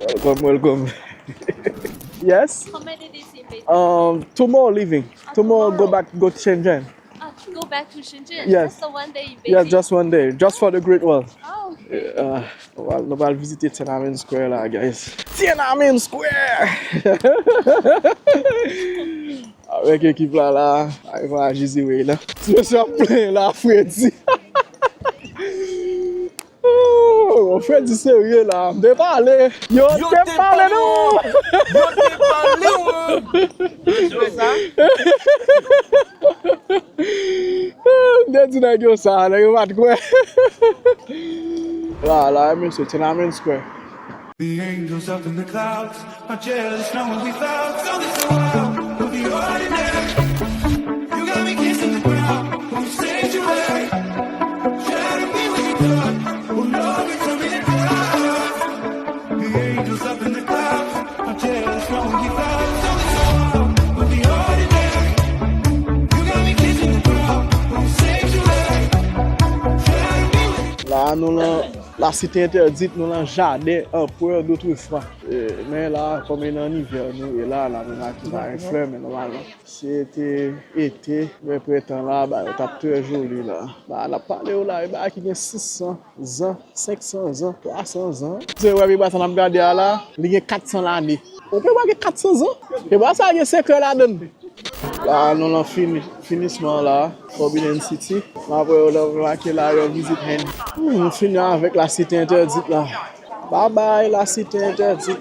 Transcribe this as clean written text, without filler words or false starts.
Welcome, welcome. Yes? How many days in Beijing? Tomorrow leaving. Tomorrow Tomorrow. go to Shenzhen. Go back to Shenzhen. Yes. Just the 1 day in Beijing. Yeah, just 1 day. Just for the Great Wall. Oh, okay. On va visiter Tiananmen Square là, guys. Tiananmen Square! Avec l'équipe là, il va à Jésus là. Tu me sens plein là, Fredi. Oh, Fredi sérieux là. De parler. Yo, te parler nous! Yo te parlé, je fais ça. Dentro da ça, là, il va te quoi? Là, monsieur, Tiananmen Square. The angels up in the clouds are jealous, knowing we found something so wild. Of the ordinary, you got me kissing the ground. Who saved you right? Shadow me when you done. Oh Lord, we coming in proud. The angels up in the clouds are jealous, knowing we found something so wild. Of the ordinary, you got me kissing the ground. Who saved you right? Shadow me when you Là, nous la cité interdite, nous l'avons jardin un peu d'autrefois. Mais là, comme il est en hiver, nous, et là, nous avons un fleur, mais normalement. C'était été, mais printemps là, on a très joli là. On a parlé là, il y a 600 ans, 500 ans, 300 ans. C'est vrai, on a regardé là, il y a 400 l'année. On peut voir 400 ans. Et bah, ça, il y a 5 ans là-dedans. Là, nous avons finissement là, Forbidden City. Après, on a remarqué là, on visite Henry. On finit avec la cité interdite là. Bye bye, la cité interdite.